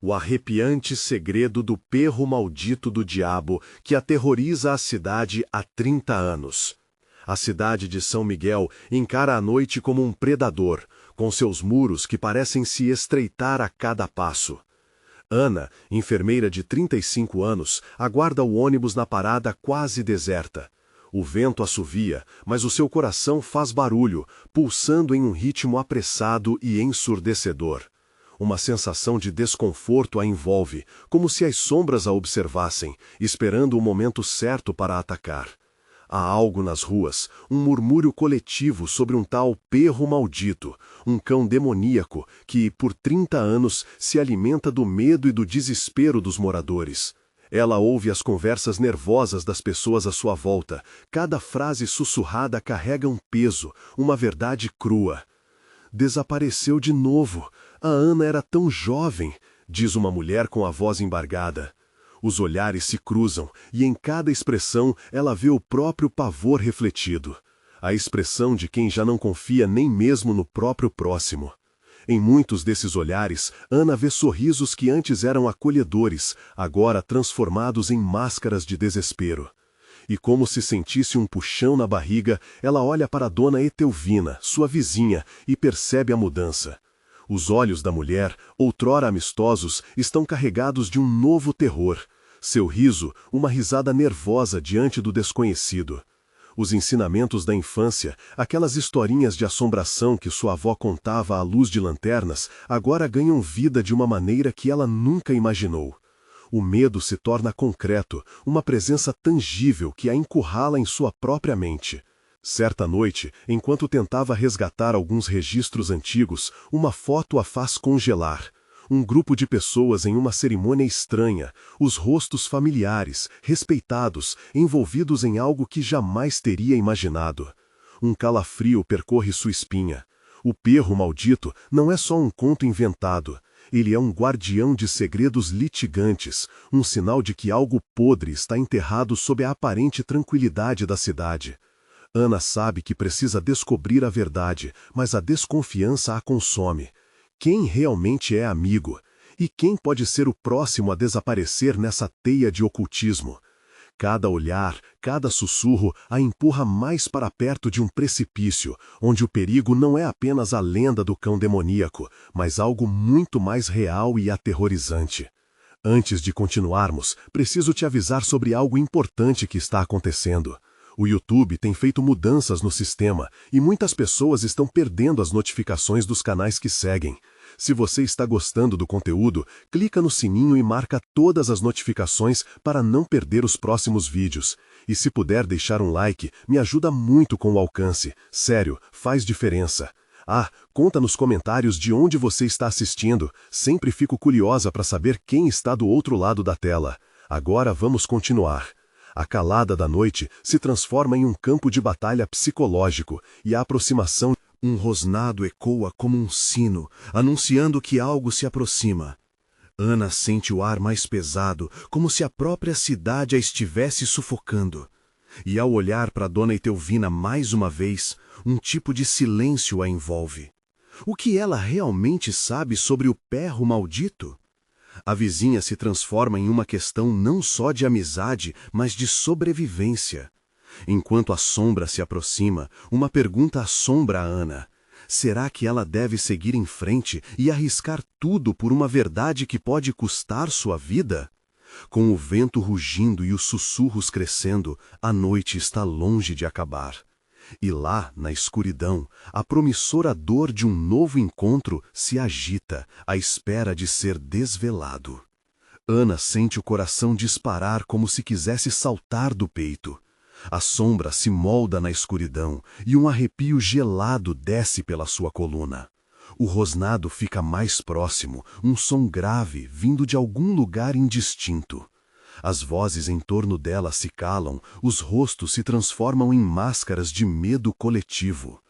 O arrepiante segredo do perro maldito do diabo que aterroriza a cidade há 30 anos. A cidade de São Miguel encara a noite como um predador, com seus muros que parecem se estreitar a cada passo. Ana, enfermeira de 35 anos, aguarda o ônibus na parada quase deserta. O vento assovia, mas o seu coração faz barulho, pulsando em um ritmo apressado e ensurdecedor. Uma sensação de desconforto a envolve, como se as sombras a observassem, esperando o momento certo para atacar. Há algo nas ruas, um murmúrio coletivo sobre um tal perro maldito, um cão demoníaco que, por 30 anos, se alimenta do medo e do desespero dos moradores. Ela ouve as conversas nervosas das pessoas à sua volta. Cada frase sussurrada carrega um peso, uma verdade crua. Desapareceu de novo. A Ana era tão jovem, diz uma mulher com a voz embargada. Os olhares se cruzam e em cada expressão ela vê o próprio pavor refletido. A expressão de quem já não confia nem mesmo no próprio próximo. Em muitos desses olhares, Ana vê sorrisos que antes eram acolhedores, agora transformados em máscaras de desespero. E como se sentisse um puxão na barriga, ela olha para Dona Etelvina, sua vizinha, e percebe a mudança. Os olhos da mulher, outrora amistosos, estão carregados de um novo terror. Seu riso, uma risada nervosa diante do desconhecido. Os ensinamentos da infância, aquelas historinhas de assombração que sua avó contava à luz de lanternas, agora ganham vida de uma maneira que ela nunca imaginou. O medo se torna concreto, uma presença tangível que a encurrala em sua própria mente. Certa noite, enquanto tentava resgatar alguns registros antigos, uma foto a faz congelar. Um grupo de pessoas em uma cerimônia estranha, os rostos familiares, respeitados, envolvidos em algo que jamais teria imaginado. Um calafrio percorre sua espinha. O perro maldito não é só um conto inventado. Ele é um guardião de segredos litigantes, um sinal de que algo podre está enterrado sob a aparente tranquilidade da cidade. Ana sabe que precisa descobrir a verdade, mas a desconfiança a consome. Quem realmente é amigo? E quem pode ser o próximo a desaparecer nessa teia de ocultismo? Cada olhar, cada sussurro a empurra mais para perto de um precipício, onde o perigo não é apenas a lenda do cão demoníaco, mas algo muito mais real e aterrorizante. Antes de continuarmos, preciso te avisar sobre algo importante que está acontecendo. O YouTube tem feito mudanças no sistema e muitas pessoas estão perdendo as notificações dos canais que seguem. Se você está gostando do conteúdo, clica no sininho e marca todas as notificações para não perder os próximos vídeos. E se puder deixar um like, me ajuda muito com o alcance. Sério, faz diferença. Ah, conta nos comentários de onde você está assistindo. Sempre fico curiosa para saber quem está do outro lado da tela. Agora vamos continuar. A calada da noite se transforma em um campo de batalha psicológico e a aproximação. Um rosnado ecoa como um sino, anunciando que algo se aproxima. Ana sente o ar mais pesado, como se a própria cidade a estivesse sufocando. E ao olhar para Dona Etelvina mais uma vez, um tipo de silêncio a envolve. O que ela realmente sabe sobre o perro maldito? A vizinha se transforma em uma questão não só de amizade, mas de sobrevivência. Enquanto a sombra se aproxima, uma pergunta assombra a Ana. Será que ela deve seguir em frente e arriscar tudo por uma verdade que pode custar sua vida? Com o vento rugindo e os sussurros crescendo, a noite está longe de acabar. E lá, na escuridão, a promissora dor de um novo encontro se agita, à espera de ser desvelado. Ana sente o coração disparar como se quisesse saltar do peito. A sombra se molda na escuridão e um arrepio gelado desce pela sua coluna. O rosnado fica mais próximo, um som grave vindo de algum lugar indistinto. As vozes em torno dela se calam, os rostos se transformam em máscaras de medo coletivo.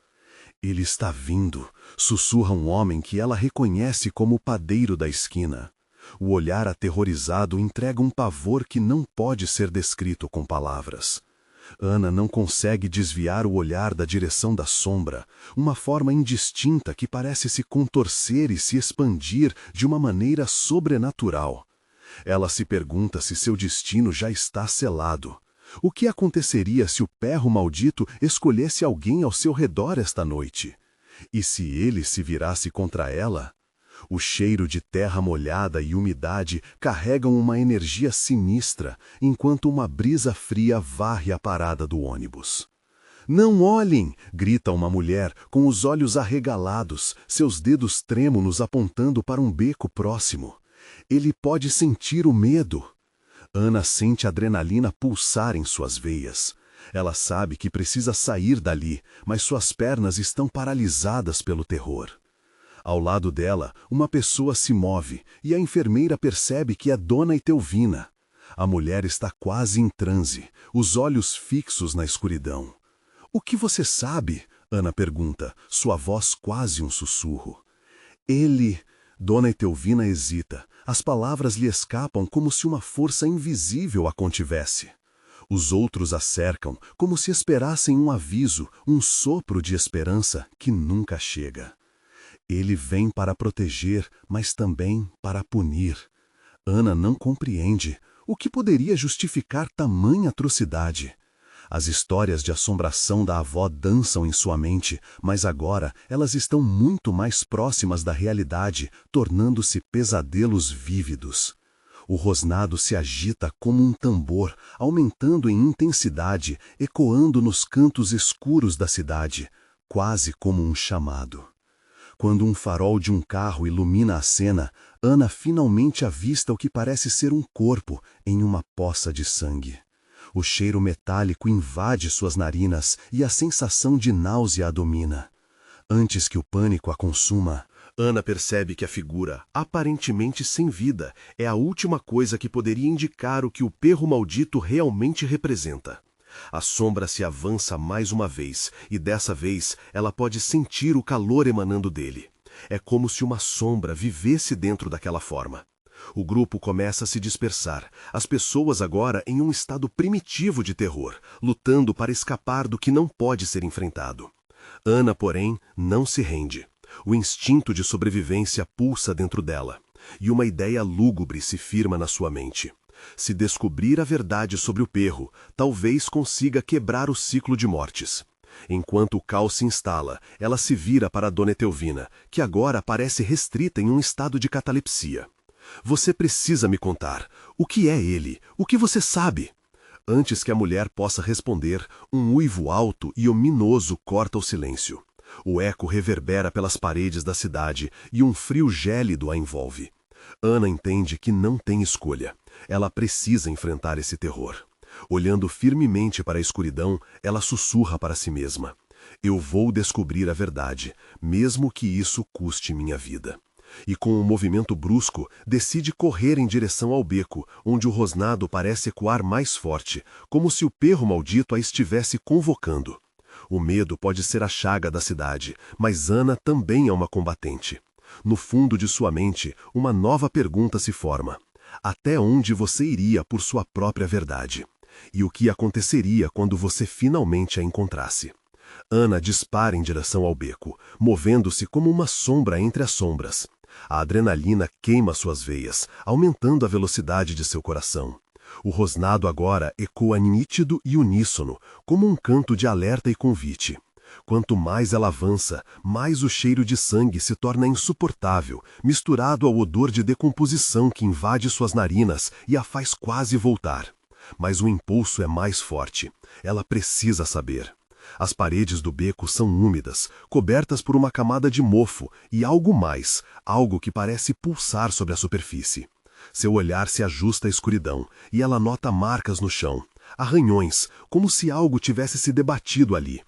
Ele está vindo, sussurra um homem que ela reconhece como o padeiro da esquina. O olhar aterrorizado entrega um pavor que não pode ser descrito com palavras. Ana não consegue desviar o olhar da direção da sombra, uma forma indistinta que parece se contorcer e se expandir de uma maneira sobrenatural. Ela se pergunta se seu destino já está selado. O que aconteceria se o perro maldito escolhesse alguém ao seu redor esta noite? E se ele se virasse contra ela? O cheiro de terra molhada e umidade carregam uma energia sinistra, enquanto uma brisa fria varre a parada do ônibus. "Não olhem!" grita uma mulher, com os olhos arregalados, seus dedos trêmulos apontando para um beco próximo. Ele pode sentir o medo. Ana sente a adrenalina pulsar em suas veias. Ela sabe que precisa sair dali, mas suas pernas estão paralisadas pelo terror. Ao lado dela, uma pessoa se move e a enfermeira percebe que é Dona Etelvina. A mulher está quase em transe, os olhos fixos na escuridão. "O que você sabe?" Ana pergunta, sua voz quase um sussurro. "Ele..." Dona Etelvina hesita. As palavras lhe escapam como se uma força invisível a contivesse. Os outros a cercam, como se esperassem um aviso, um sopro de esperança que nunca chega. Ele vem para proteger, mas também para punir. Ana não compreende. O que poderia justificar tamanha atrocidade? As histórias de assombração da avó dançam em sua mente, mas agora elas estão muito mais próximas da realidade, tornando-se pesadelos vívidos. O rosnado se agita como um tambor, aumentando em intensidade, ecoando nos cantos escuros da cidade, quase como um chamado. Quando um farol de um carro ilumina a cena, Ana finalmente avista o que parece ser um corpo em uma poça de sangue. O cheiro metálico invade suas narinas e a sensação de náusea a domina. Antes que o pânico a consuma, Ana percebe que a figura, aparentemente sem vida, é a última coisa que poderia indicar o que o perro maldito realmente representa. A sombra se avança mais uma vez, e dessa vez ela pode sentir o calor emanando dele. É como se uma sombra vivesse dentro daquela forma. O grupo começa a se dispersar, as pessoas agora em um estado primitivo de terror, lutando para escapar do que não pode ser enfrentado. Ana, porém, não se rende. O instinto de sobrevivência pulsa dentro dela, e uma ideia lúgubre se firma na sua mente. Se descobrir a verdade sobre o perro, talvez consiga quebrar o ciclo de mortes. Enquanto o caos se instala, ela se vira para Dona Etelvina, que agora parece restrita em um estado de catalepsia. "Você precisa me contar. O que é ele? O que você sabe?" Antes que a mulher possa responder, um uivo alto e ominoso corta o silêncio. O eco reverbera pelas paredes da cidade e um frio gélido a envolve. Ana entende que não tem escolha. Ela precisa enfrentar esse terror. Olhando firmemente para a escuridão, ela sussurra para si mesma: "Eu vou descobrir a verdade, mesmo que isso custe minha vida." E com um movimento brusco, decide correr em direção ao beco, onde o rosnado parece ecoar mais forte, como se o perro maldito a estivesse convocando. O medo pode ser a chaga da cidade, mas Ana também é uma combatente. No fundo de sua mente, uma nova pergunta se forma: até onde você iria por sua própria verdade? E o que aconteceria quando você finalmente a encontrasse? Ana dispara em direção ao beco, movendo-se como uma sombra entre as sombras. A adrenalina queima suas veias, aumentando a velocidade de seu coração. O rosnado agora ecoa nítido e uníssono, como um canto de alerta e convite. Quanto mais ela avança, mais o cheiro de sangue se torna insuportável, misturado ao odor de decomposição que invade suas narinas e a faz quase voltar. Mas o impulso é mais forte. Ela precisa saber. As paredes do beco são úmidas, cobertas por uma camada de mofo e algo mais, algo que parece pulsar sobre a superfície. Seu olhar se ajusta à escuridão e ela nota marcas no chão, arranhões, como se algo tivesse se debatido ali.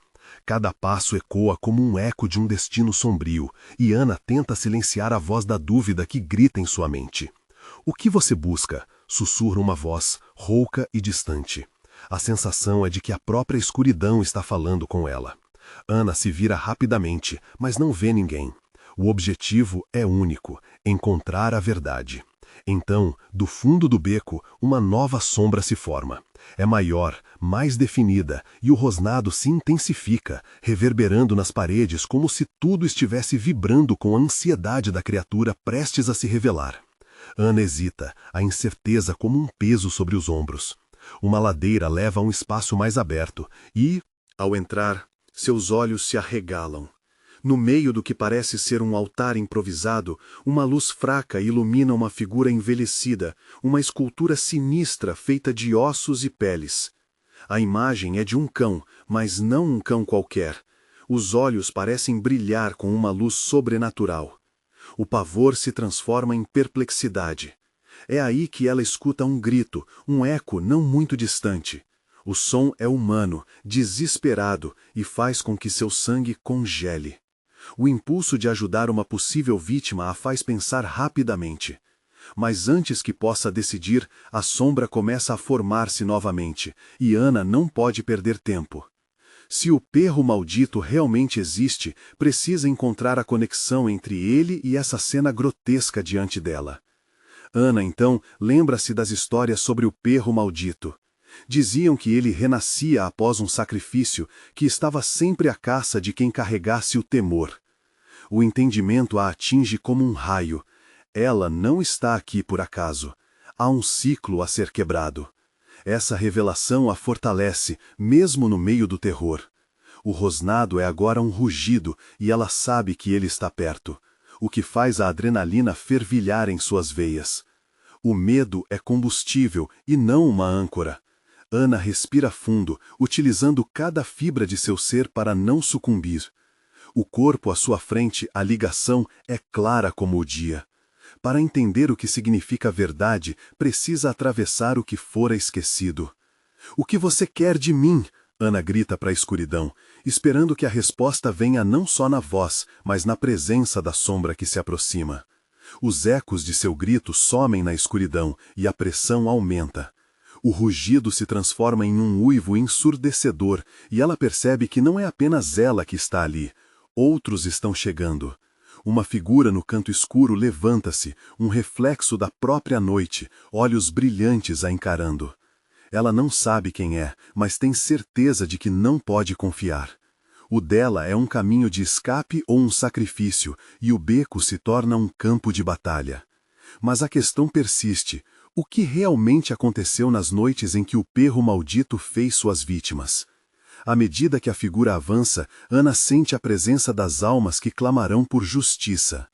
Cada passo ecoa como um eco de um destino sombrio, e Ana tenta silenciar a voz da dúvida que grita em sua mente. "O que você busca?" sussurra uma voz, rouca e distante. A sensação é de que a própria escuridão está falando com ela. Ana se vira rapidamente, mas não vê ninguém. O objetivo é único: encontrar a verdade. Então, do fundo do beco, uma nova sombra se forma. É maior, mais definida, e o rosnado se intensifica, reverberando nas paredes como se tudo estivesse vibrando com a ansiedade da criatura prestes a se revelar. Ana hesita, a incerteza como um peso sobre os ombros. Uma ladeira leva a um espaço mais aberto e, ao entrar, seus olhos se arregalam. No meio do que parece ser um altar improvisado, uma luz fraca ilumina uma figura envelhecida, uma escultura sinistra feita de ossos e peles. A imagem é de um cão, mas não um cão qualquer. Os olhos parecem brilhar com uma luz sobrenatural. O pavor se transforma em perplexidade. É aí que ela escuta um grito, um eco não muito distante. O som é humano, desesperado, e faz com que seu sangue congele. O impulso de ajudar uma possível vítima a faz pensar rapidamente. Mas antes que possa decidir, a sombra começa a formar-se novamente, e Ana não pode perder tempo. Se o perro maldito realmente existe, precisa encontrar a conexão entre ele e essa cena grotesca diante dela. Ana, então, lembra-se das histórias sobre o perro maldito. Diziam que ele renascia após um sacrifício, que estava sempre à caça de quem carregasse o temor. O entendimento a atinge como um raio. Ela não está aqui por acaso. Há um ciclo a ser quebrado. Essa revelação a fortalece, mesmo no meio do terror. O rosnado é agora um rugido e ela sabe que ele está perto, o que faz a adrenalina fervilhar em suas veias. O medo é combustível e não uma âncora. Ana respira fundo, utilizando cada fibra de seu ser para não sucumbir. O corpo à sua frente, a ligação, é clara como o dia. Para entender o que significa verdade, precisa atravessar o que fora esquecido. "O que você quer de mim?" Ana grita para a escuridão, esperando que a resposta venha não só na voz, mas na presença da sombra que se aproxima. Os ecos de seu grito somem na escuridão e a pressão aumenta. O rugido se transforma em um uivo ensurdecedor e ela percebe que não é apenas ela que está ali. Outros estão chegando. Uma figura no canto escuro levanta-se, um reflexo da própria noite, olhos brilhantes a encarando. Ela não sabe quem é, mas tem certeza de que não pode confiar. O dela é um caminho de escape ou um sacrifício, e o beco se torna um campo de batalha. Mas a questão persiste. O que realmente aconteceu nas noites em que o perro maldito fez suas vítimas? À medida que a figura avança, Ana sente a presença das almas que clamarão por justiça.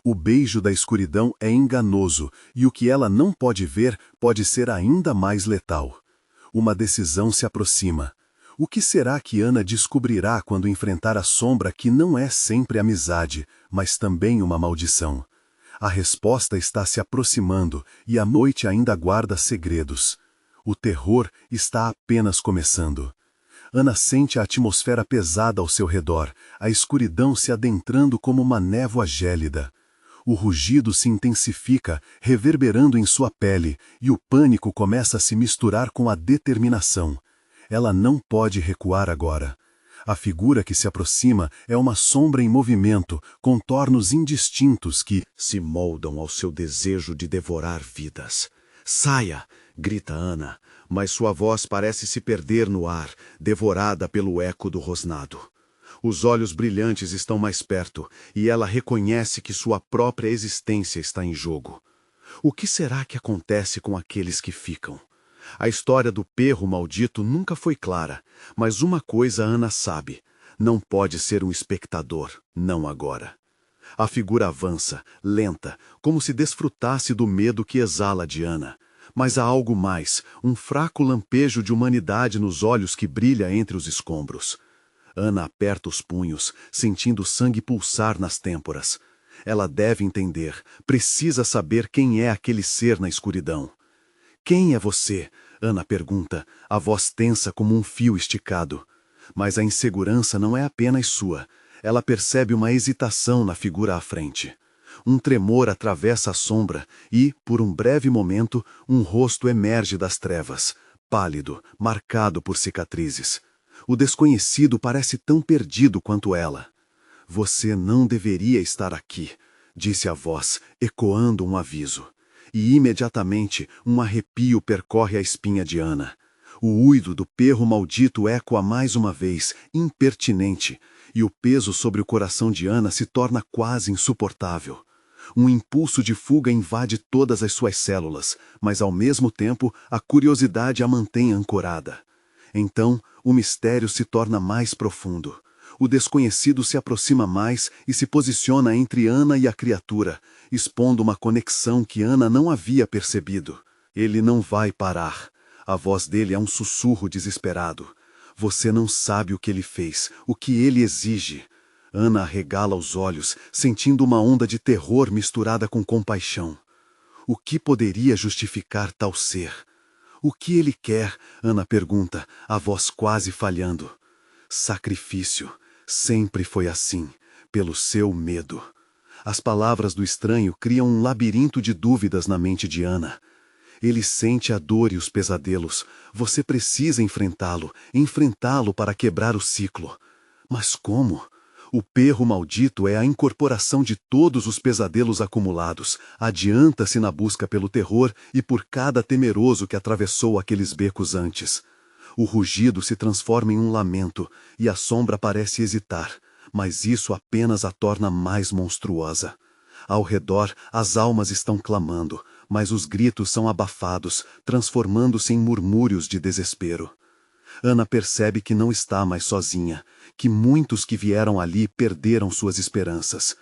O beijo da escuridão é enganoso, e o que ela não pode ver pode ser ainda mais letal. Uma decisão se aproxima. O que será que Ana descobrirá quando enfrentar a sombra que não é sempre amizade, mas também uma maldição? A resposta está se aproximando e a noite ainda guarda segredos. O terror está apenas começando. Ana sente a atmosfera pesada ao seu redor, a escuridão se adentrando como uma névoa gélida. O rugido se intensifica, reverberando em sua pele, e o pânico começa a se misturar com a determinação. Ela não pode recuar agora. A figura que se aproxima é uma sombra em movimento, contornos indistintos que se moldam ao seu desejo de devorar vidas. "Saia!" grita Ana, mas sua voz parece se perder no ar, devorada pelo eco do rosnado. Os olhos brilhantes estão mais perto, e ela reconhece que sua própria existência está em jogo. O que será que acontece com aqueles que ficam? A história do perro maldito nunca foi clara, mas uma coisa Ana sabe: não pode ser um espectador, não agora. A figura avança, lenta, como se desfrutasse do medo que exala de Ana. Mas há algo mais, um fraco lampejo de humanidade nos olhos que brilha entre os escombros. Ana aperta os punhos, sentindo o sangue pulsar nas têmporas. Ela deve entender, precisa saber quem é aquele ser na escuridão. "Quem é você?" Ana pergunta, a voz tensa como um fio esticado. Mas a insegurança não é apenas sua. Ela percebe uma hesitação na figura à frente. Um tremor atravessa a sombra e, por um breve momento, um rosto emerge das trevas, pálido, marcado por cicatrizes. O desconhecido parece tão perdido quanto ela. "Você não deveria estar aqui", disse a voz, ecoando um aviso. E imediatamente um arrepio percorre a espinha de Ana. O uido do perro maldito ecoa mais uma vez, impertinente, e o peso sobre o coração de Ana se torna quase insuportável. Um impulso de fuga invade todas as suas células, mas ao mesmo tempo a curiosidade a mantém ancorada. Então, o mistério se torna mais profundo. O desconhecido se aproxima mais e se posiciona entre Ana e a criatura, expondo uma conexão que Ana não havia percebido. Ele não vai parar. A voz dele é um sussurro desesperado. Você não sabe o que ele fez, o que ele exige. Ana arregala os olhos, sentindo uma onda de terror misturada com compaixão. O que poderia justificar tal ser? O que ele quer? Ana pergunta, a voz quase falhando. Sacrifício. Sempre foi assim, pelo seu medo. As palavras do estranho criam um labirinto de dúvidas na mente de Ana. Ele sente a dor e os pesadelos. Você precisa enfrentá-lo para quebrar o ciclo. Mas como? O perro maldito é a incorporação de todos os pesadelos acumulados. Adianta-se na busca pelo terror e por cada temeroso que atravessou aqueles becos antes. O rugido se transforma em um lamento e a sombra parece hesitar, mas isso apenas a torna mais monstruosa. Ao redor, as almas estão clamando, mas os gritos são abafados, transformando-se em murmúrios de desespero. Ana percebe que não está mais sozinha, que muitos que vieram ali perderam suas esperanças.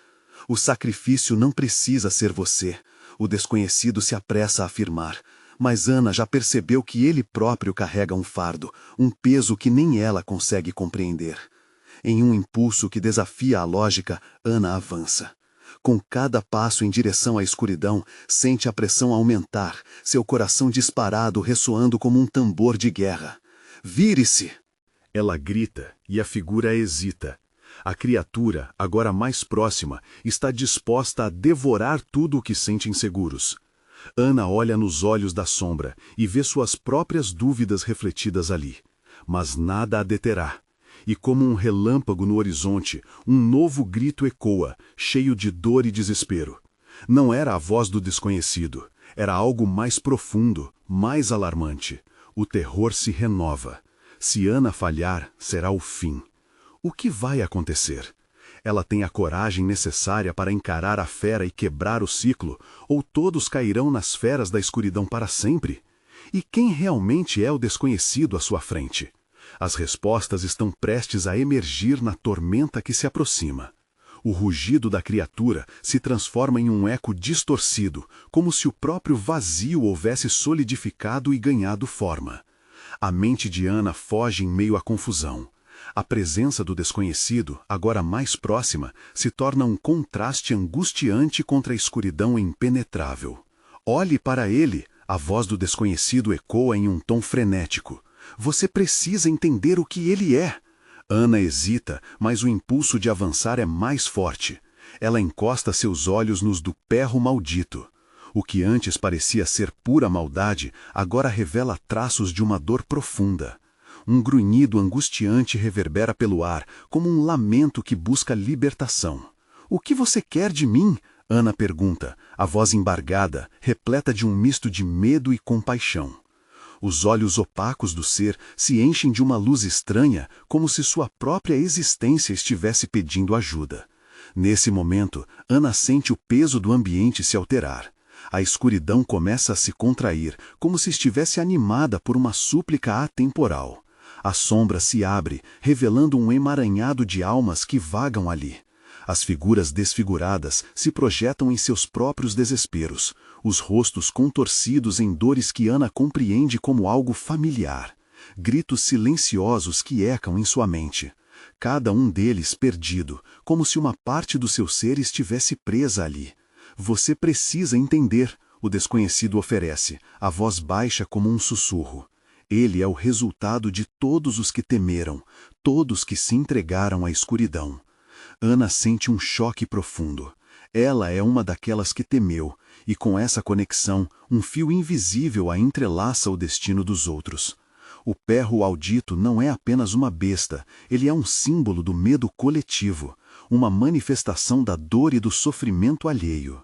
O sacrifício não precisa ser você, o desconhecido se apressa a afirmar, mas Ana já percebeu que ele próprio carrega um fardo, um peso que nem ela consegue compreender. Em um impulso que desafia a lógica, Ana avança. Com cada passo em direção à escuridão, sente a pressão aumentar, seu coração disparado ressoando como um tambor de guerra. Vire-se! Ela grita e a figura hesita. A criatura, agora mais próxima, está disposta a devorar tudo o que sente inseguros. Ana olha nos olhos da sombra e vê suas próprias dúvidas refletidas ali. Mas nada a deterá. E como um relâmpago no horizonte, um novo grito ecoa, cheio de dor e desespero. Não era a voz do desconhecido, era algo mais profundo, mais alarmante. O terror se renova. Se Ana falhar, será o fim. O que vai acontecer? Ela tem a coragem necessária para encarar a fera e quebrar o ciclo, ou todos cairão nas feras da escuridão para sempre? E quem realmente é o desconhecido à sua frente? As respostas estão prestes a emergir na tormenta que se aproxima. O rugido da criatura se transforma em um eco distorcido, como se o próprio vazio houvesse solidificado e ganhado forma. A mente de Ana foge em meio à confusão. A presença do desconhecido, agora mais próxima, se torna um contraste angustiante contra a escuridão impenetrável. Olhe para ele, a voz do desconhecido ecoa em um tom frenético. Você precisa entender o que ele é. Ana hesita, mas o impulso de avançar é mais forte. Ela encosta seus olhos nos do perro maldito. O que antes parecia ser pura maldade, agora revela traços de uma dor profunda. Um grunhido angustiante reverbera pelo ar, como um lamento que busca libertação. O que você quer de mim? Ana pergunta, a voz embargada, repleta de um misto de medo e compaixão. Os olhos opacos do ser se enchem de uma luz estranha, como se sua própria existência estivesse pedindo ajuda. Nesse momento, Ana sente o peso do ambiente se alterar. A escuridão começa a se contrair, como se estivesse animada por uma súplica atemporal. A sombra se abre, revelando um emaranhado de almas que vagam ali. As figuras desfiguradas se projetam em seus próprios desesperos, os rostos contorcidos em dores que Ana compreende como algo familiar. Gritos silenciosos que ecam em sua mente. Cada um deles perdido, como se uma parte do seu ser estivesse presa ali. Você precisa entender, o desconhecido oferece, a voz baixa como um sussurro. Ele é o resultado de todos os que temeram, todos que se entregaram à escuridão. Ana sente um choque profundo. Ela é uma daquelas que temeu, e com essa conexão, um fio invisível a entrelaça o destino dos outros. O perro maldito não é apenas uma besta, ele é um símbolo do medo coletivo, uma manifestação da dor e do sofrimento alheio.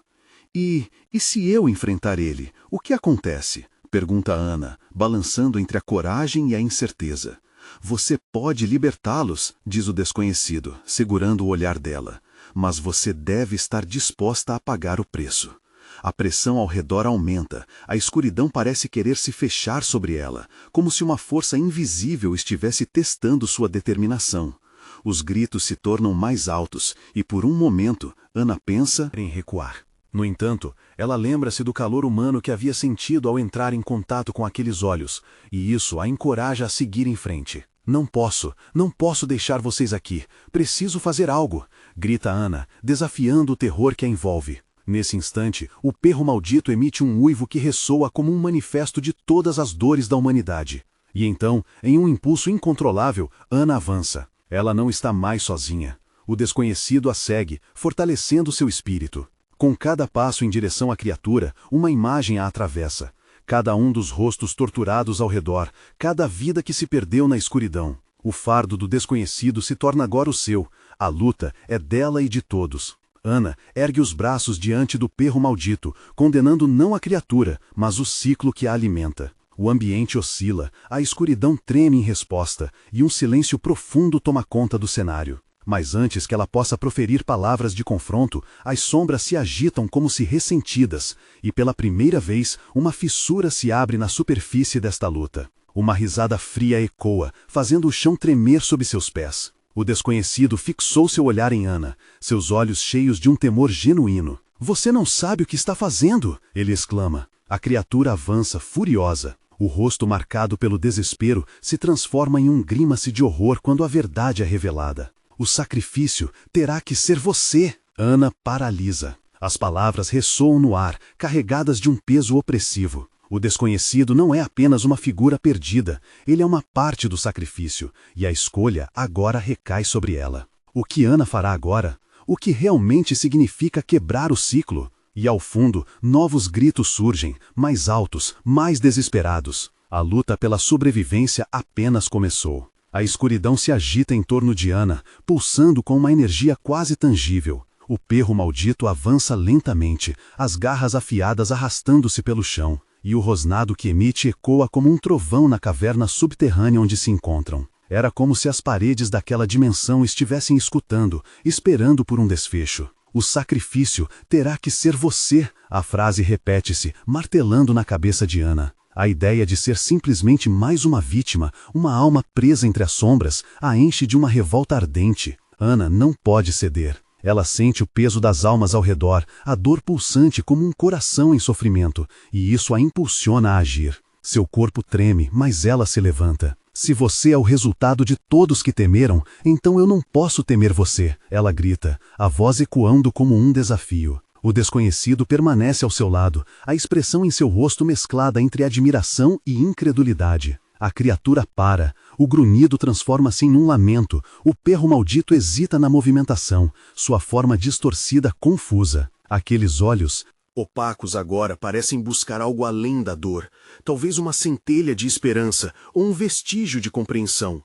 E se eu enfrentar ele, o que acontece? pergunta Ana, balançando entre a coragem e a incerteza. Você pode libertá-los, diz o desconhecido, segurando o olhar dela. Mas você deve estar disposta a pagar o preço. A pressão ao redor aumenta, a escuridão parece querer se fechar sobre ela, como se uma força invisível estivesse testando sua determinação. Os gritos se tornam mais altos, e por um momento, Ana pensa em recuar. No entanto, ela lembra-se do calor humano que havia sentido ao entrar em contato com aqueles olhos, e isso a encoraja a seguir em frente. Não posso deixar vocês aqui. Preciso fazer algo, grita Ana, desafiando o terror que a envolve. Nesse instante, o perro maldito emite um uivo que ressoa como um manifesto de todas as dores da humanidade. E então, em um impulso incontrolável, Ana avança. Ela não está mais sozinha. O desconhecido a segue, fortalecendo seu espírito. Com cada passo em direção à criatura, uma imagem a atravessa. Cada um dos rostos torturados ao redor, cada vida que se perdeu na escuridão. O fardo do desconhecido se torna agora o seu. A luta é dela e de todos. Ana ergue os braços diante do perro maldito, condenando não a criatura, mas o ciclo que a alimenta. O ambiente oscila, a escuridão treme em resposta, e um silêncio profundo toma conta do cenário. Mas antes que ela possa proferir palavras de confronto, as sombras se agitam como se ressentidas, e pela primeira vez, uma fissura se abre na superfície desta luta. Uma risada fria ecoa, fazendo o chão tremer sob seus pés. O desconhecido fixou seu olhar em Ana, seus olhos cheios de um temor genuíno. "Você não sabe o que está fazendo!" ele exclama. A criatura avança, furiosa. O rosto marcado pelo desespero se transforma em um grímace de horror quando a verdade é revelada. "O sacrifício terá que ser você!" Ana paralisa. As palavras ressoam no ar, carregadas de um peso opressivo. O desconhecido não é apenas uma figura perdida, ele é uma parte do sacrifício, e a escolha agora recai sobre ela. O que Ana fará agora? O que realmente significa quebrar o ciclo? E ao fundo, novos gritos surgem, mais altos, mais desesperados. A luta pela sobrevivência apenas começou. A escuridão se agita em torno de Ana, pulsando com uma energia quase tangível. O perro maldito avança lentamente, as garras afiadas arrastando-se pelo chão, e o rosnado que emite ecoa como um trovão na caverna subterrânea onde se encontram. Era como se as paredes daquela dimensão estivessem escutando, esperando por um desfecho. "O sacrifício terá que ser você", a frase repete-se, martelando na cabeça de Ana. A ideia de ser simplesmente mais uma vítima, uma alma presa entre as sombras, a enche de uma revolta ardente. Ana não pode ceder. Ela sente o peso das almas ao redor, a dor pulsante como um coração em sofrimento, e isso a impulsiona a agir. Seu corpo treme, mas ela se levanta. "Se você é o resultado de todos que temeram, então eu não posso temer você", ela grita, a voz ecoando como um desafio. O desconhecido permanece ao seu lado, a expressão em seu rosto mesclada entre admiração e incredulidade. A criatura para, o grunhido transforma-se em um lamento, o perro maldito hesita na movimentação, sua forma distorcida confusa. Aqueles olhos, opacos agora, parecem buscar algo além da dor, talvez uma centelha de esperança ou um vestígio de compreensão.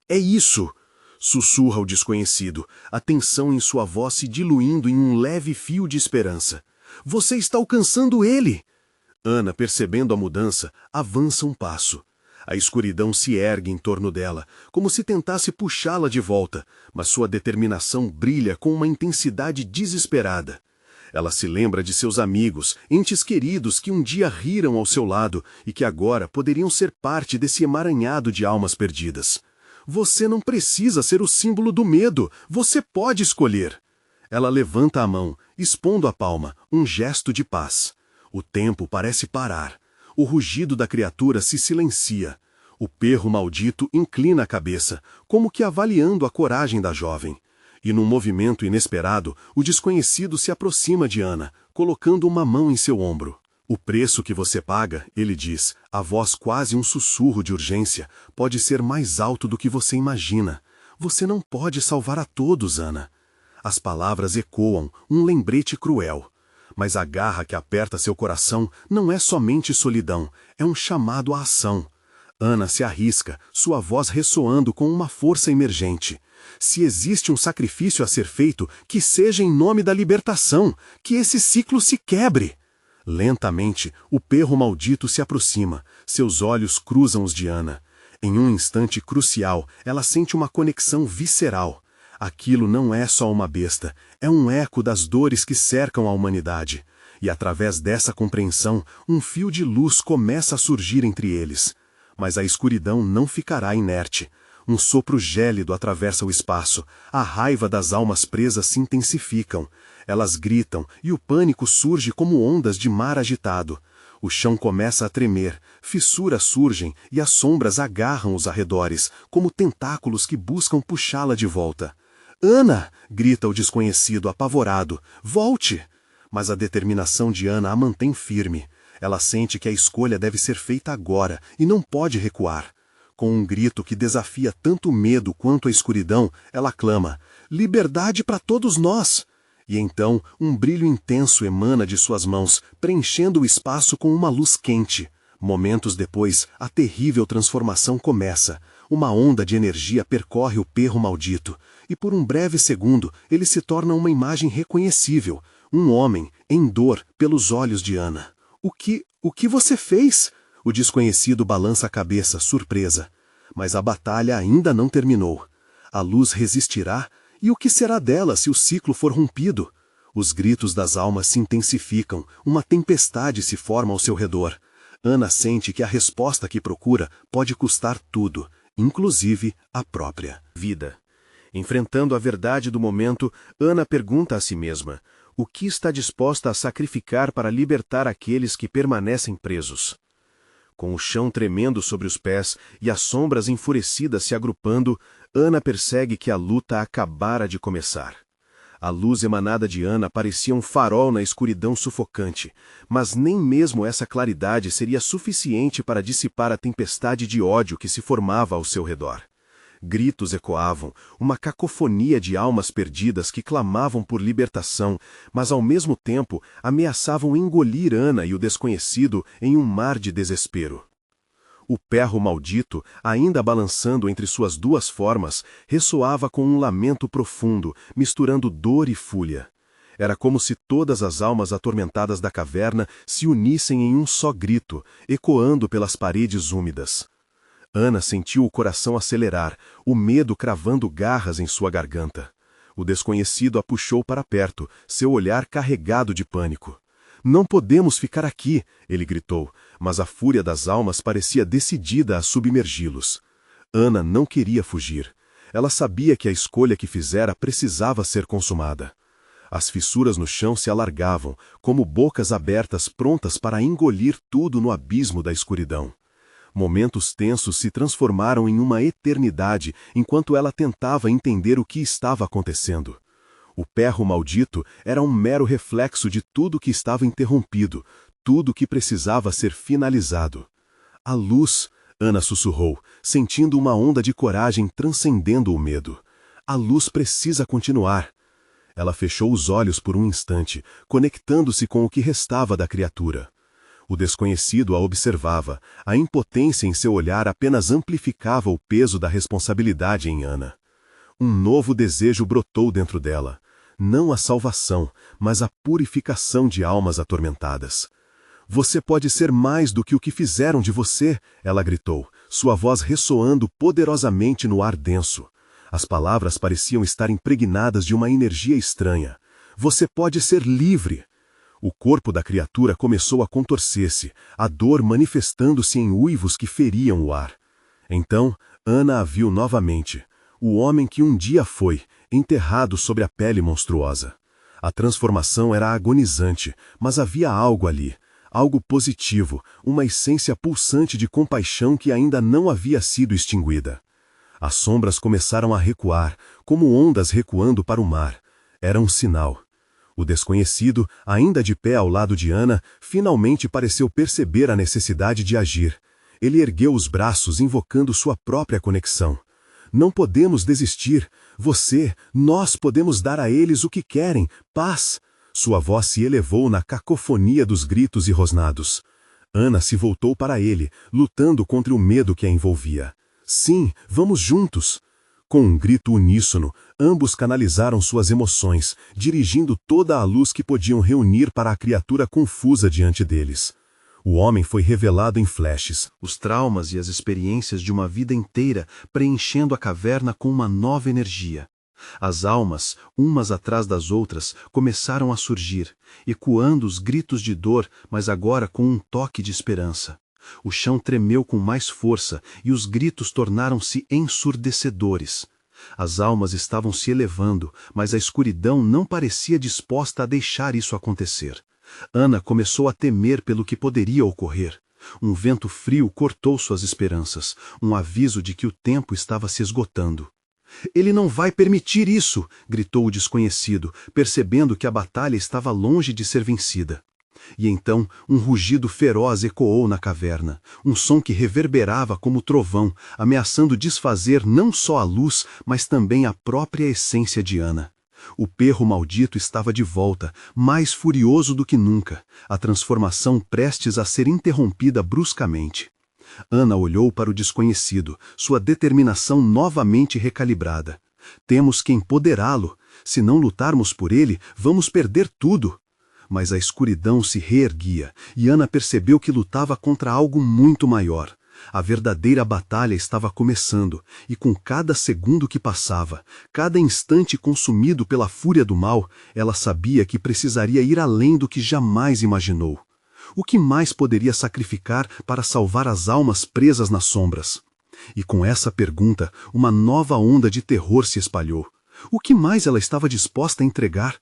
"É isso!" sussurra o desconhecido, a tensão em sua voz se diluindo em um leve fio de esperança. "Você está alcançando ele!" Ana, percebendo a mudança, avança um passo. A escuridão se ergue em torno dela, como se tentasse puxá-la de volta, mas sua determinação brilha com uma intensidade desesperada. Ela se lembra de seus amigos, entes queridos que um dia riram ao seu lado e que agora poderiam ser parte desse emaranhado de almas perdidas. "Você não precisa ser o símbolo do medo, você pode escolher." Ela levanta a mão, expondo a palma, um gesto de paz. O tempo parece parar. O rugido da criatura se silencia. O perro maldito inclina a cabeça, como que avaliando a coragem da jovem. E num movimento inesperado, o desconhecido se aproxima de Ana, colocando uma mão em seu ombro. "O preço que você paga", ele diz, a voz quase um sussurro de urgência, "pode ser mais alto do que você imagina. Você não pode salvar a todos, Ana." As palavras ecoam, um lembrete cruel. Mas a garra que aperta seu coração não é somente solidão, é um chamado à ação. Ana se arrisca, sua voz ressoando com uma força emergente. "Se existe um sacrifício a ser feito, que seja em nome da libertação, que esse ciclo se quebre." Lentamente, o perro maldito se aproxima, seus olhos cruzam os de Ana. Em um instante crucial, ela sente uma conexão visceral. Aquilo não é só uma besta, é um eco das dores que cercam a humanidade. E através dessa compreensão, um fio de luz começa a surgir entre eles. Mas a escuridão não ficará inerte. Um sopro gélido atravessa o espaço. A raiva das almas presas se intensificam. Elas gritam e o pânico surge como ondas de mar agitado. O chão começa a tremer, fissuras surgem e as sombras agarram os arredores, como tentáculos que buscam puxá-la de volta. «Ana!» grita o desconhecido, apavorado. «Volte!» Mas a determinação de Ana a mantém firme. Ela sente que a escolha deve ser feita agora e não pode recuar. Com um grito que desafia tanto o medo quanto a escuridão, ela clama: «Liberdade para todos nós!» E então, um brilho intenso emana de suas mãos, preenchendo o espaço com uma luz quente. Momentos depois, a terrível transformação começa. Uma onda de energia percorre o perro maldito, e por um breve segundo, ele se torna uma imagem reconhecível. Um homem, em dor, pelos olhos de Ana. O que você fez?» O desconhecido balança a cabeça, surpresa. Mas a batalha ainda não terminou. A luz resistirá? E o que será dela se o ciclo for rompido? Os gritos das almas se intensificam, uma tempestade se forma ao seu redor. Ana sente que a resposta que procura pode custar tudo, inclusive a própria vida. Enfrentando a verdade do momento, Ana pergunta a si mesma: o que está disposta a sacrificar para libertar aqueles que permanecem presos? Com o chão tremendo sobre os pés e as sombras enfurecidas se agrupando, Ana percebe que a luta acabara de começar. A luz emanada de Ana parecia um farol na escuridão sufocante, mas nem mesmo essa claridade seria suficiente para dissipar a tempestade de ódio que se formava ao seu redor. Gritos ecoavam, uma cacofonia de almas perdidas que clamavam por libertação, mas ao mesmo tempo ameaçavam engolir Ana e o desconhecido em um mar de desespero. O perro maldito, ainda balançando entre suas duas formas, ressoava com um lamento profundo, misturando dor e fúria. Era como se todas as almas atormentadas da caverna se unissem em um só grito, ecoando pelas paredes úmidas. Ana sentiu o coração acelerar, o medo cravando garras em sua garganta. O desconhecido a puxou para perto, seu olhar carregado de pânico. «Não podemos ficar aqui!» ele gritou, mas a fúria das almas parecia decidida a submergi-los. Ana não queria fugir. Ela sabia que a escolha que fizera precisava ser consumada. As fissuras no chão se alargavam, como bocas abertas prontas para engolir tudo no abismo da escuridão. Momentos tensos se transformaram em uma eternidade enquanto ela tentava entender o que estava acontecendo. O perro maldito era um mero reflexo de tudo que estava interrompido, tudo que precisava ser finalizado. A luz, Ana sussurrou, sentindo uma onda de coragem transcendendo o medo. A luz precisa continuar. Ela fechou os olhos por um instante, conectando-se com o que restava da criatura. O desconhecido a observava, a impotência em seu olhar apenas amplificava o peso da responsabilidade em Ana. Um novo desejo brotou dentro dela. Não a salvação, mas a purificação de almas atormentadas. «Você pode ser mais do que o que fizeram de você!» ela gritou, sua voz ressoando poderosamente no ar denso. As palavras pareciam estar impregnadas de uma energia estranha. «Você pode ser livre!» O corpo da criatura começou a contorcer-se, a dor manifestando-se em uivos que feriam o ar. Então, Ana a viu novamente. O homem que um dia foi, enterrado sobre a pele monstruosa. A transformação era agonizante, mas havia algo ali, algo positivo, uma essência pulsante de compaixão que ainda não havia sido extinguida. As sombras começaram a recuar, como ondas recuando para o mar. Era um sinal. O desconhecido, ainda de pé ao lado de Ana, finalmente pareceu perceber a necessidade de agir. Ele ergueu os braços invocando sua própria conexão. «Não podemos desistir. Nós podemos dar a eles o que querem, paz!» Sua voz se elevou na cacofonia dos gritos e rosnados. Ana se voltou para ele, lutando contra o medo que a envolvia. «Sim, vamos juntos!» Com um grito uníssono, ambos canalizaram suas emoções, dirigindo toda a luz que podiam reunir para a criatura confusa diante deles. O homem foi revelado em flashes, os traumas e as experiências de uma vida inteira preenchendo a caverna com uma nova energia. As almas, umas atrás das outras, começaram a surgir, ecoando os gritos de dor, mas agora com um toque de esperança. O chão tremeu com mais força e os gritos tornaram-se ensurdecedores. As almas estavam se elevando, mas a escuridão não parecia disposta a deixar isso acontecer. Ana começou a temer pelo que poderia ocorrer. Um vento frio cortou suas esperanças, um aviso de que o tempo estava se esgotando. "Ele não vai permitir isso!" gritou o desconhecido, percebendo que a batalha estava longe de ser vencida. E então um rugido feroz ecoou na caverna, um som que reverberava como trovão, ameaçando desfazer não só a luz, mas também a própria essência de Ana. O perro maldito estava de volta, mais furioso do que nunca, a transformação prestes a ser interrompida bruscamente. Ana olhou para o desconhecido, sua determinação novamente recalibrada. "Temos que empoderá-lo. Se não lutarmos por ele, vamos perder tudo." Mas a escuridão se reerguia, e Ana percebeu que lutava contra algo muito maior. A verdadeira batalha estava começando, e com cada segundo que passava, cada instante consumido pela fúria do mal, ela sabia que precisaria ir além do que jamais imaginou. O que mais poderia sacrificar para salvar as almas presas nas sombras? E com essa pergunta, uma nova onda de terror se espalhou. O que mais ela estava disposta a entregar?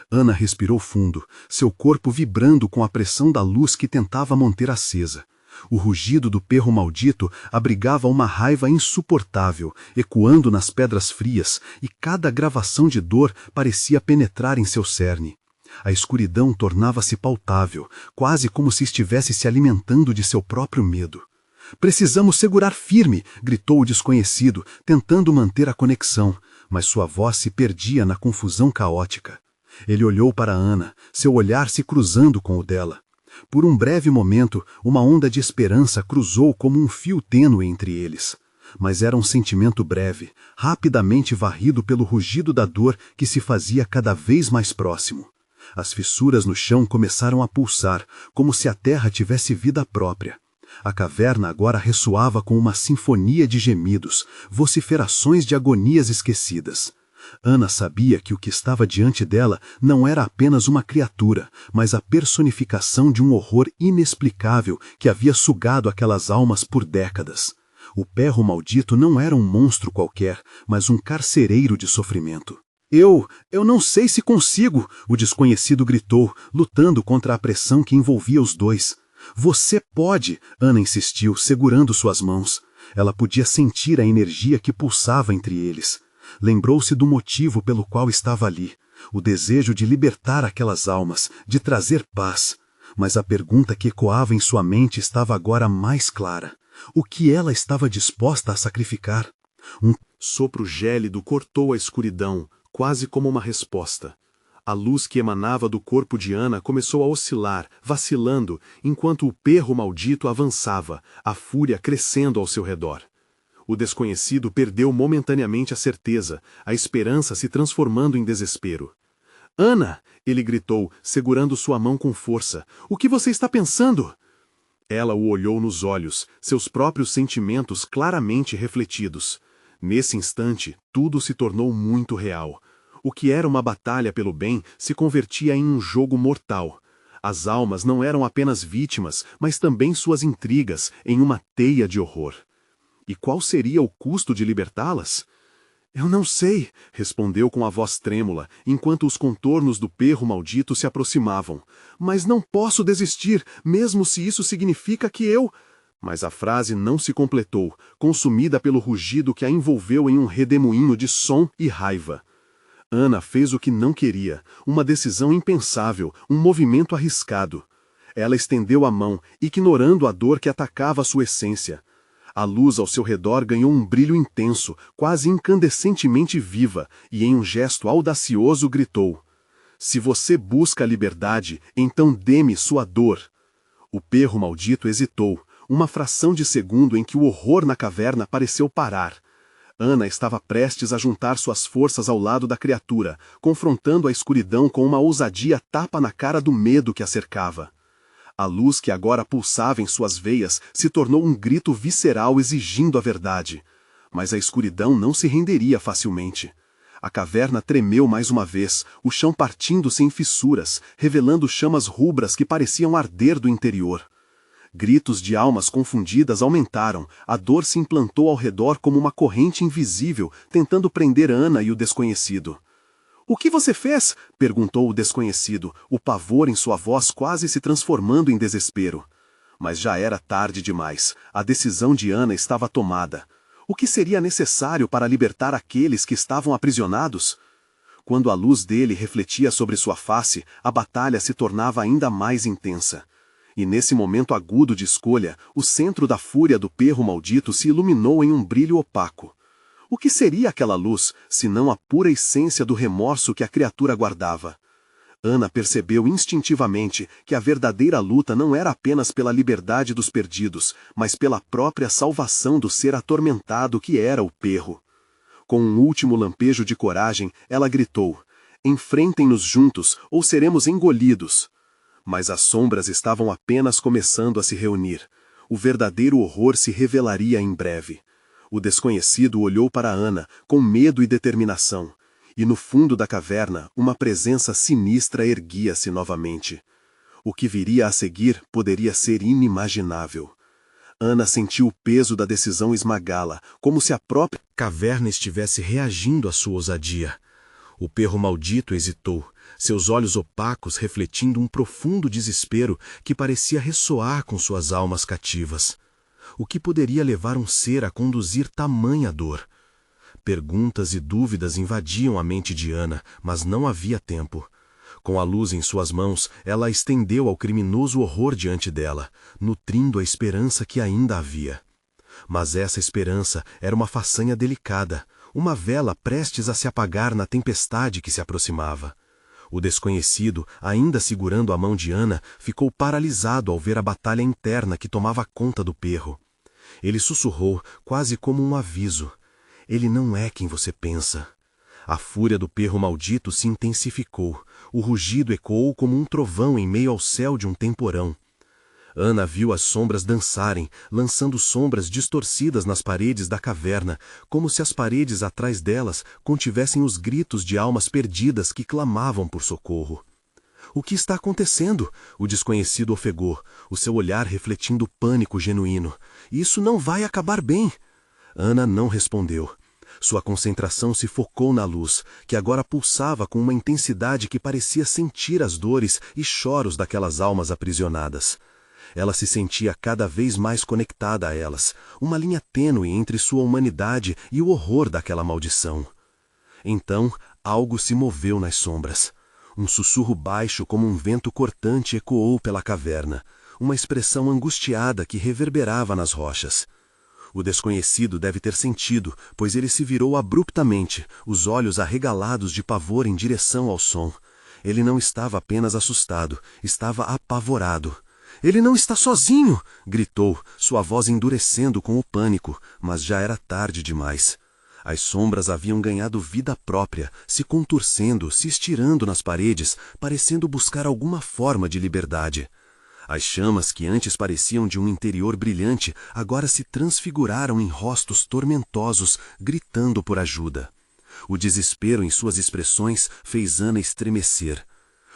Ana respirou fundo, seu corpo vibrando com a pressão da luz que tentava manter acesa. O rugido do perro maldito abrigava uma raiva insuportável, ecoando nas pedras frias, e cada gravação de dor parecia penetrar em seu cerne. A escuridão tornava-se palpável, quase como se estivesse se alimentando de seu próprio medo. "Precisamos segurar firme!" gritou o desconhecido, tentando manter a conexão, mas sua voz se perdia na confusão caótica. Ele olhou para Ana, seu olhar se cruzando com o dela. Por um breve momento, uma onda de esperança cruzou como um fio tênue entre eles. Mas era um sentimento breve, rapidamente varrido pelo rugido da dor que se fazia cada vez mais próximo. As fissuras no chão começaram a pulsar, como se a terra tivesse vida própria. A caverna agora ressoava com uma sinfonia de gemidos, vociferações de agonias esquecidas. Ana sabia que o que estava diante dela não era apenas uma criatura, mas a personificação de um horror inexplicável que havia sugado aquelas almas por décadas. O perro maldito não era um monstro qualquer, mas um carcereiro de sofrimento. Eu não sei se consigo!" o desconhecido gritou, lutando contra a pressão que envolvia os dois. "Você pode!" Ana insistiu, segurando suas mãos. Ela podia sentir a energia que pulsava entre eles. Lembrou-se do motivo pelo qual estava ali, o desejo de libertar aquelas almas, de trazer paz. Mas a pergunta que ecoava em sua mente estava agora mais clara. O que ela estava disposta a sacrificar? Um sopro gélido cortou a escuridão, quase como uma resposta. A luz que emanava do corpo de Ana começou a oscilar, vacilando, enquanto o perro maldito avançava, a fúria crescendo ao seu redor. O desconhecido perdeu momentaneamente a certeza, a esperança se transformando em desespero. "Ana!" ele gritou, segurando sua mão com força. "O que você está pensando?" Ela o olhou nos olhos, seus próprios sentimentos claramente refletidos. Nesse instante, tudo se tornou muito real. O que era uma batalha pelo bem se convertia em um jogo mortal. As almas não eram apenas vítimas, mas também suas intrigas, em uma teia de horror. E qual seria o custo de libertá-las? "Eu não sei", respondeu com a voz trêmula, enquanto os contornos do perro maldito se aproximavam. "Mas não posso desistir, mesmo se isso significa que eu..." Mas a frase não se completou, consumida pelo rugido que a envolveu em um redemoinho de som e raiva. Ana fez o que não queria, uma decisão impensável, um movimento arriscado. Ela estendeu a mão, ignorando a dor que atacava sua essência. A luz ao seu redor ganhou um brilho intenso, quase incandescentemente viva, e em um gesto audacioso gritou: "Se você busca a liberdade, então dê-me sua dor." O perro maldito hesitou, uma fração de segundo em que o horror na caverna pareceu parar. Ana estava prestes a juntar suas forças ao lado da criatura, confrontando a escuridão com uma ousadia tapa na cara do medo que a cercava. A luz que agora pulsava em suas veias se tornou um grito visceral exigindo a verdade. Mas a escuridão não se renderia facilmente. A caverna tremeu mais uma vez, o chão partindo-se em fissuras, revelando chamas rubras que pareciam arder do interior. Gritos de almas confundidas aumentaram, a dor se implantou ao redor como uma corrente invisível, tentando prender Ana e o desconhecido. "O que você fez?" perguntou o desconhecido, o pavor em sua voz quase se transformando em desespero. Mas já era tarde demais, a decisão de Ana estava tomada. O que seria necessário para libertar aqueles que estavam aprisionados? Quando a luz dele refletia sobre sua face, a batalha se tornava ainda mais intensa. E nesse momento agudo de escolha, o centro da fúria do perro maldito se iluminou em um brilho opaco. O que seria aquela luz, senão a pura essência do remorso que a criatura guardava? Ana percebeu instintivamente que a verdadeira luta não era apenas pela liberdade dos perdidos, mas pela própria salvação do ser atormentado que era o perro. Com um último lampejo de coragem, ela gritou: "Enfrentem-nos juntos, ou seremos engolidos." Mas as sombras estavam apenas começando a se reunir. O verdadeiro horror se revelaria em breve. O desconhecido olhou para Ana, com medo e determinação. E no fundo da caverna, uma presença sinistra erguia-se novamente. O que viria a seguir poderia ser inimaginável. Ana sentiu o peso da decisão esmagá-la, como se a própria caverna estivesse reagindo à sua ousadia. O perro maldito hesitou, seus olhos opacos refletindo um profundo desespero que parecia ressoar com suas almas cativas. O que poderia levar um ser a conduzir tamanha dor? Perguntas e dúvidas invadiam a mente de Ana, mas não havia tempo. Com a luz em suas mãos, ela a estendeu ao criminoso horror diante dela, nutrindo a esperança que ainda havia. Mas essa esperança era uma façanha delicada, uma vela prestes a se apagar na tempestade que se aproximava. O desconhecido, ainda segurando a mão de Ana, ficou paralisado ao ver a batalha interna que tomava conta do perro. Ele sussurrou, quase como um aviso: "Ele não é quem você pensa." A fúria do perro maldito se intensificou. O rugido ecoou como um trovão em meio ao céu de um temporão. Ana viu as sombras dançarem, lançando sombras distorcidas nas paredes da caverna, como se as paredes atrás delas contivessem os gritos de almas perdidas que clamavam por socorro. "O que está acontecendo?" o desconhecido ofegou, o seu olhar refletindo pânico genuíno. "Isso não vai acabar bem." Ana não respondeu. Sua concentração se focou na luz, que agora pulsava com uma intensidade que parecia sentir as dores e choros daquelas almas aprisionadas. Ela se sentia cada vez mais conectada a elas, uma linha tênue entre sua humanidade e o horror daquela maldição. Então, algo se moveu nas sombras. Um sussurro baixo como um vento cortante ecoou pela caverna, uma expressão angustiada que reverberava nas rochas. O desconhecido deve ter sentido, pois ele se virou abruptamente, os olhos arregalados de pavor em direção ao som. Ele não estava apenas assustado, estava apavorado. "Ele não está sozinho!" gritou, sua voz endurecendo com o pânico, mas já era tarde demais. As sombras haviam ganhado vida própria, se contorcendo, se estirando nas paredes, parecendo buscar alguma forma de liberdade. As chamas que antes pareciam de um interior brilhante, agora se transfiguraram em rostos tormentosos, gritando por ajuda. O desespero em suas expressões fez Ana estremecer.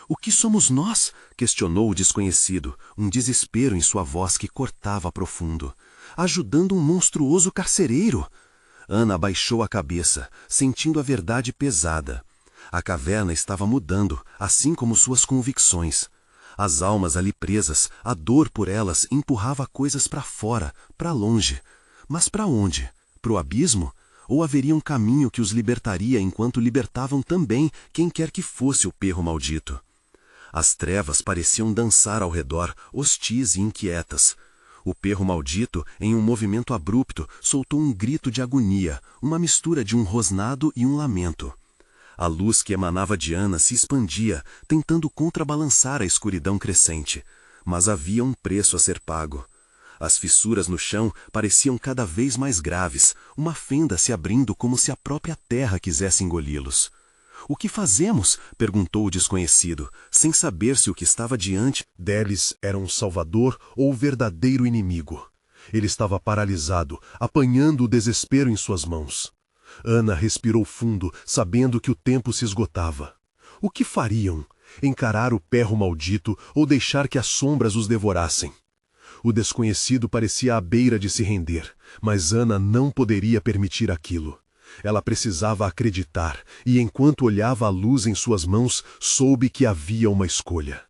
"O que somos nós?" questionou o desconhecido, um desespero em sua voz que cortava profundo. "Ajudando um monstruoso carcereiro." Ana abaixou a cabeça, sentindo a verdade pesada. A caverna estava mudando, assim como suas convicções. As almas ali presas, a dor por elas empurrava coisas para fora, para longe. Mas para onde? Para o abismo? Ou haveria um caminho que os libertaria enquanto libertavam também quem quer que fosse o perro maldito? As trevas pareciam dançar ao redor, hostis e inquietas. O perro maldito, em um movimento abrupto, soltou um grito de agonia, uma mistura de um rosnado e um lamento. A luz que emanava de Ana se expandia, tentando contrabalançar a escuridão crescente. Mas havia um preço a ser pago. As fissuras no chão pareciam cada vez mais graves, uma fenda se abrindo como se a própria terra quisesse engoli-los. "O que fazemos?" perguntou o desconhecido, sem saber se o que estava diante deles era um salvador ou verdadeiro inimigo. Ele estava paralisado, apanhando o desespero em suas mãos. Ana respirou fundo, sabendo que o tempo se esgotava. O que fariam? Encarar o perro maldito ou deixar que as sombras os devorassem? O desconhecido parecia à beira de se render, mas Ana não poderia permitir aquilo. Ela precisava acreditar, e enquanto olhava a luz em suas mãos, soube que havia uma escolha.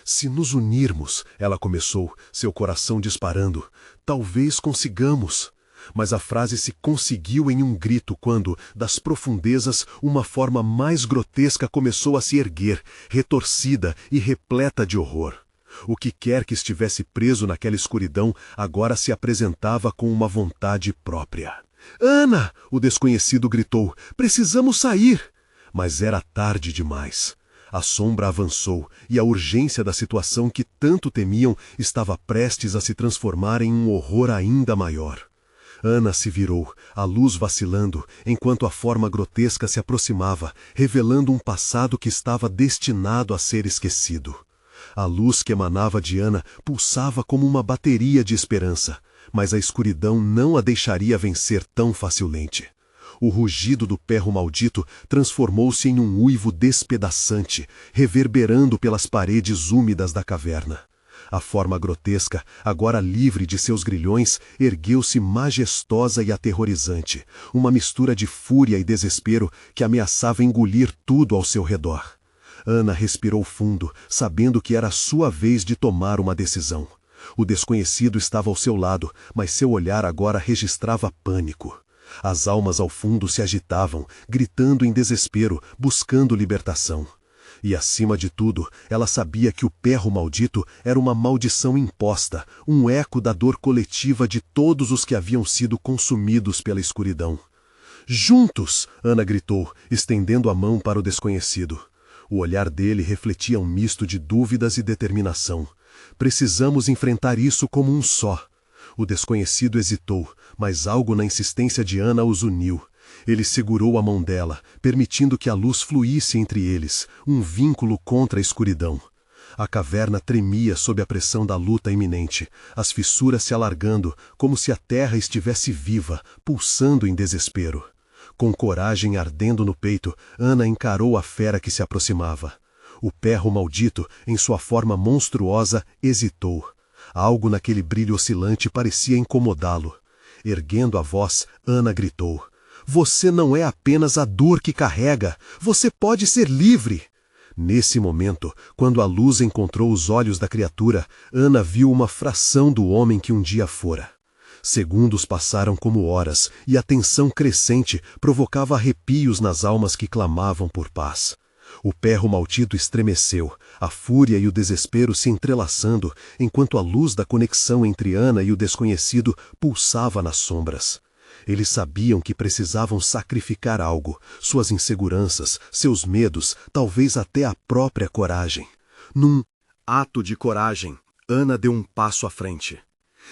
"Se nos unirmos", ela começou, seu coração disparando, "talvez consigamos." Mas a frase se conseguiu em um grito quando, das profundezas, uma forma mais grotesca começou a se erguer, retorcida e repleta de horror. O que quer que estivesse preso naquela escuridão agora se apresentava com uma vontade própria. "Ana!" o desconhecido gritou. "Precisamos sair!" Mas era tarde demais. A sombra avançou e a urgência da situação que tanto temiam estava prestes a se transformar em um horror ainda maior. Ana se virou, a luz vacilando, enquanto a forma grotesca se aproximava, revelando um passado que estava destinado a ser esquecido. A luz que emanava de Ana pulsava como uma bateria de esperança, mas a escuridão não a deixaria vencer tão facilmente. O rugido do perro maldito transformou-se em um uivo despedaçante, reverberando pelas paredes úmidas da caverna. A forma grotesca, agora livre de seus grilhões, ergueu-se majestosa e aterrorizante, uma mistura de fúria e desespero que ameaçava engolir tudo ao seu redor. Ana respirou fundo, sabendo que era sua vez de tomar uma decisão. O desconhecido estava ao seu lado, mas seu olhar agora registrava pânico. As almas ao fundo se agitavam, gritando em desespero, buscando libertação. E, acima de tudo, ela sabia que o perro maldito era uma maldição imposta, um eco da dor coletiva de todos os que haviam sido consumidos pela escuridão. "Juntos!" Ana gritou, estendendo a mão para o desconhecido. O olhar dele refletia um misto de dúvidas e determinação. "Precisamos enfrentar isso como um só." O desconhecido hesitou, mas algo na insistência de Ana os uniu. Ele segurou a mão dela, permitindo que a luz fluísse entre eles, um vínculo contra a escuridão. A caverna tremia sob a pressão da luta iminente, as fissuras se alargando, como se a terra estivesse viva, pulsando em desespero. Com coragem ardendo no peito, Ana encarou a fera que se aproximava. O perro maldito, em sua forma monstruosa, hesitou. Algo naquele brilho oscilante parecia incomodá-lo. Erguendo a voz, Ana gritou: "Você não é apenas a dor que carrega, você pode ser livre!" Nesse momento, quando a luz encontrou os olhos da criatura, Ana viu uma fração do homem que um dia fora. Segundos passaram como horas, e a tensão crescente provocava arrepios nas almas que clamavam por paz. O perro maldito estremeceu, a fúria e o desespero se entrelaçando, enquanto a luz da conexão entre Ana e o desconhecido pulsava nas sombras. Eles sabiam que precisavam sacrificar algo, suas inseguranças, seus medos, talvez até a própria coragem. Num ato de coragem, Ana deu um passo à frente.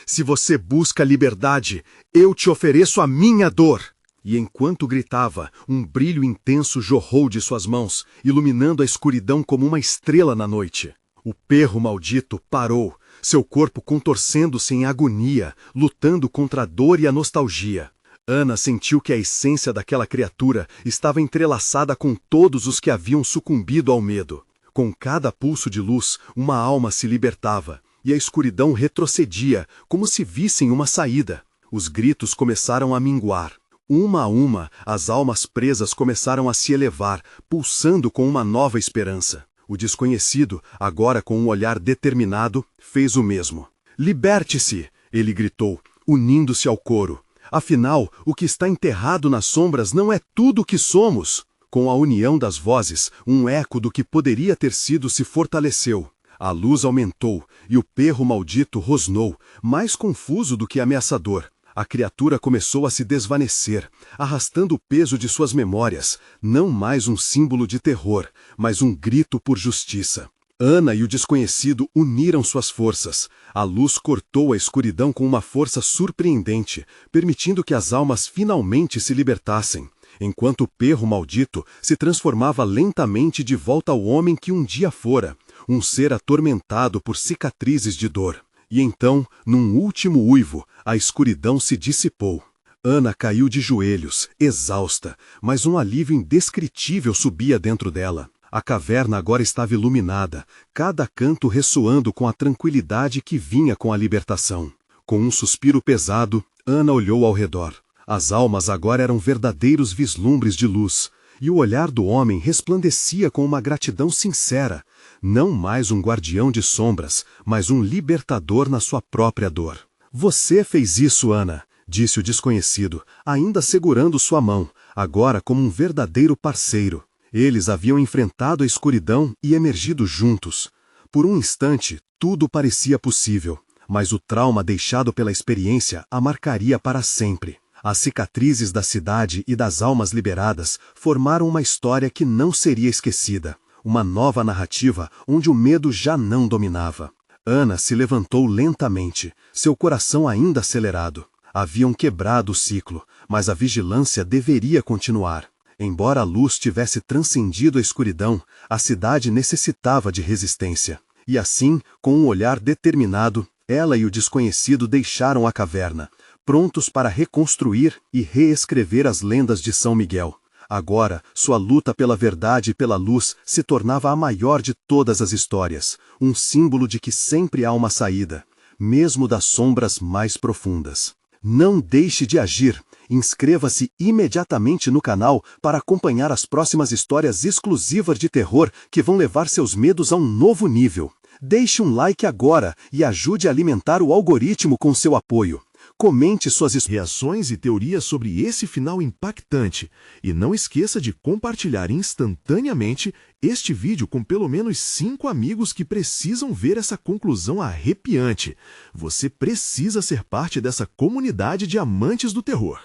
"Se você busca liberdade, eu te ofereço a minha dor!" E enquanto gritava, um brilho intenso jorrou de suas mãos, iluminando a escuridão como uma estrela na noite. O perro maldito parou, seu corpo contorcendo-se em agonia, lutando contra a dor e a nostalgia. Ana sentiu que a essência daquela criatura estava entrelaçada com todos os que haviam sucumbido ao medo. Com cada pulso de luz, uma alma se libertava, e a escuridão retrocedia, como se vissem uma saída. Os gritos começaram a minguar. Uma a uma, as almas presas começaram a se elevar, pulsando com uma nova esperança. O desconhecido, agora com um olhar determinado, fez o mesmo. "Liberte-se!" ele gritou, unindo-se ao coro. "Afinal, o que está enterrado nas sombras não é tudo o que somos." Com a união das vozes, um eco do que poderia ter sido se fortaleceu. A luz aumentou, e o perro maldito rosnou, mais confuso do que ameaçador. A criatura começou a se desvanecer, arrastando o peso de suas memórias, não mais um símbolo de terror, mas um grito por justiça. Ana e o desconhecido uniram suas forças. A luz cortou a escuridão com uma força surpreendente, permitindo que as almas finalmente se libertassem, enquanto o perro maldito se transformava lentamente de volta ao homem que um dia fora, um ser atormentado por cicatrizes de dor. E então, num último uivo, a escuridão se dissipou. Ana caiu de joelhos, exausta, mas um alívio indescritível subia dentro dela. A caverna agora estava iluminada, cada canto ressoando com a tranquilidade que vinha com a libertação. Com um suspiro pesado, Ana olhou ao redor. As almas agora eram verdadeiros vislumbres de luz, e o olhar do homem resplandecia com uma gratidão sincera, não mais um guardião de sombras, mas um libertador na sua própria dor. Você fez isso, Ana, disse o desconhecido, ainda segurando sua mão, agora como um verdadeiro parceiro. Eles haviam enfrentado a escuridão e emergido juntos. Por um instante, tudo parecia possível, mas o trauma deixado pela experiência a marcaria para sempre. As cicatrizes da cidade e das almas liberadas formaram uma história que não seria esquecida, uma nova narrativa onde o medo já não dominava. Ana se levantou lentamente, seu coração ainda acelerado. Haviam quebrado o ciclo, mas a vigilância deveria continuar. Embora a luz tivesse transcendido a escuridão, a cidade necessitava de resistência. E assim, com um olhar determinado, ela e o desconhecido deixaram a caverna, prontos para reconstruir e reescrever as lendas de São Miguel. Agora, sua luta pela verdade e pela luz se tornava a maior de todas as histórias, um símbolo de que sempre há uma saída, mesmo das sombras mais profundas. Não deixe de agir. Inscreva-se imediatamente no canal para acompanhar as próximas histórias exclusivas de terror que vão levar seus medos a um novo nível. Deixe um like agora e ajude a alimentar o algoritmo com seu apoio. Comente suas reações e teorias sobre esse final impactante. E não esqueça de compartilhar instantaneamente este vídeo com pelo menos 5 amigos que precisam ver essa conclusão arrepiante. Você precisa ser parte dessa comunidade de amantes do terror.